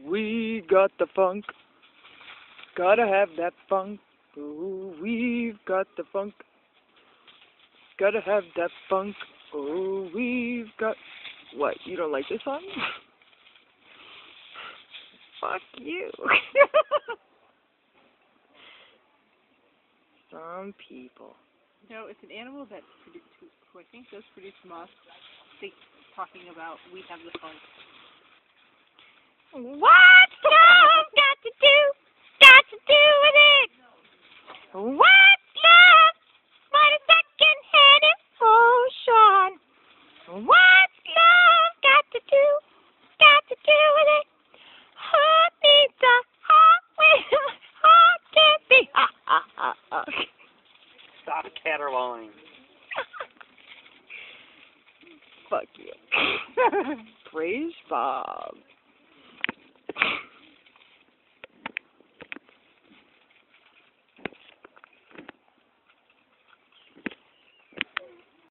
We got the funk. Gotta have that funk. Ooh, we've got the funk. Gotta have that funk. Oh, we've got... What, you don't like this song? Fuck you. Some people. No, it's an animal that who I think does produce moss. Talking about we have the funk. What's love got to do with it? What's love but a second-hand emotion? What's love got to do with it? Heart beats a heart with a heart can't be. Ha ha ha ha. Stop caterwauling. Fuck you. Praise Bob.